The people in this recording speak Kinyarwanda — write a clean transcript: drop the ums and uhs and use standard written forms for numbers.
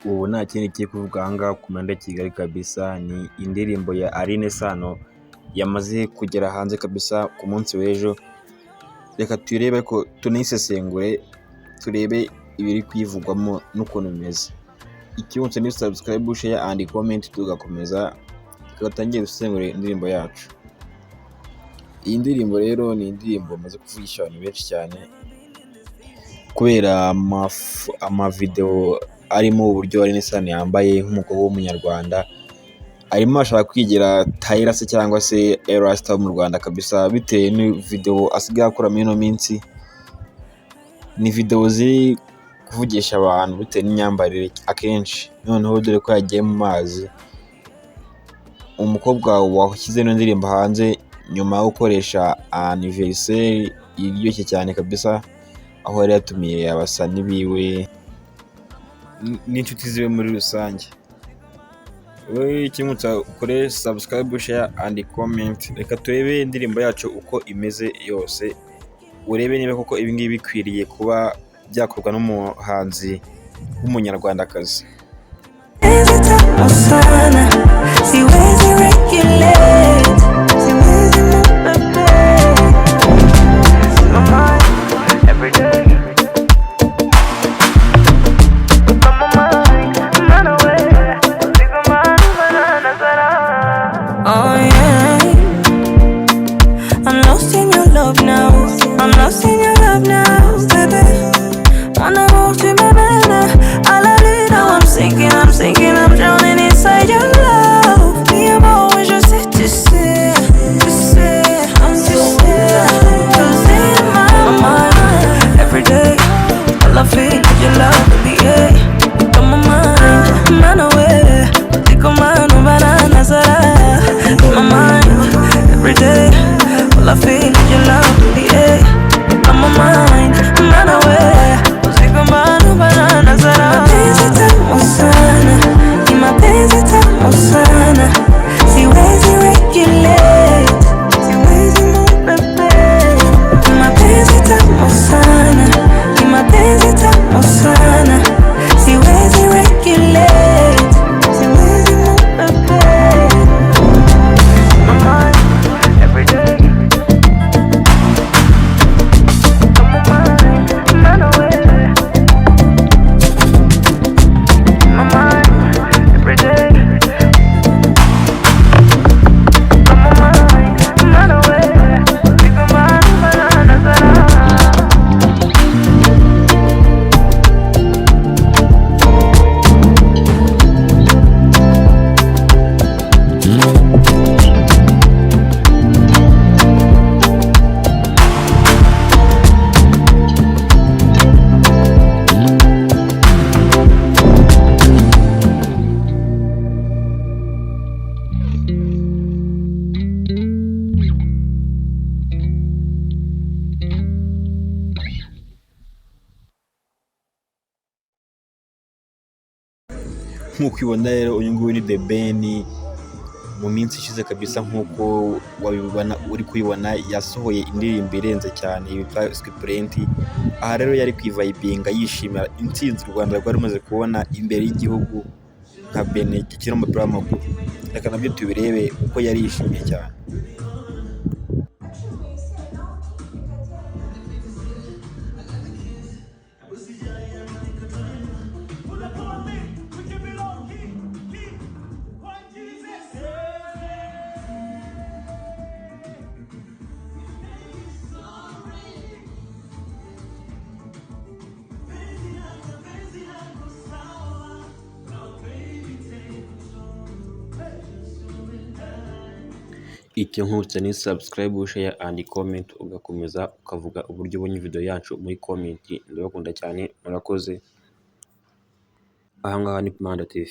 Ubu nta kindi kiri kuvuga aha ngaha ku mihanda ya Kigali kabisa, ni indirimbo ya Alyn Sano yamaze kugera hanze kabisa ku munsi w'ejo. Reka tuyirebe ariko tunayisesengure, turebe ibiri kuyivugwamo n'ukuntu bimeze. Ikibuno ni subscribe, share and comment, tugakomeza tugatangira gusesengura indirimbo yacu. Iyi ndirimbo rero ni indirimbo imaze kuvugisha abantu benshi cyane kubera amavideo arimo uburyo Alyn Sano yambaye nk'umukobwa w'umunyarwanda, arimo ashaka kwigira Tyler se cyangwa se Erasta mu Rwanda kabisa, bitewe ni video asigaye akora muri ino minsi. Ni video ziri kuvugisha abantu bitewe n'imyambarire akenshi, noneho dore ko yagiye mu mazi. Umukobwa washyize ino ndirimbo hanze nyuma yo gukoresha anniversaire iryoshye cyane kabisa, aho yari yatumiye abasani biwe n'inshuti ziwe muri rusange. Wowe ikimutsa ukore subscribe, share and comment. Reka turebe indirimbo yacu uko imeze yose, urebe niba koko ibi ngibi bikwiriye kuba byakorwa n'umuhanzi w'umunyarwandakazi. TAMU SANA, siwezi regulate, siwezi mpepe. My mind, every day. My mind, run away. Take my banana sana. Oh yeah, I'm lost in your love now. I'm lost in your love now, baby. Wanna move to my banana, all I need now. I'm sinking, I'm drowning inside your love. Me, I'm always just sit to sit, I'm just here. Cause in my mind, every day, all I feel is your love in the air. Got my mind, run away. Take a man, banana, zara. My mind, every day, all I feel is your love in the air. Got my mind, run away. Take a man, banana, zara. TAMU SANA, mapenzi TAMU SANA, siwezi regulate, siwezi mpepe. Mapenzi TAMU SANA, mapenzi TAMU SANA, siwezi regulate, siwezi mpepe. My mind, every day. Come on, mind, run away. My mind, every day. Come on, mind, run away. Take a man, banana, sana. Nk'uko ubibona rero, uyu nguyu ni The Ben. Mu minsi ishize kabisa, nk'uko wabibona uri kuyibona, yasohoye indirimbo irenze cyane yitwa Script. Aha rero yari kwivayibinga yishimira intsinzi u Rwanda rwari rumaze kubona imbere y'igihugu nka Benin gikina umupira w'amaguru. Reka nabyo tubirebe uko yari yishimiye cyane. Icyo nkutse ni subscribe, share and comment, ugakomeza ukavuga uburyo ubonye video yacu muri comment. Ndabakunda cyane, murakoze. Aha ngaha ni Kumanda TV.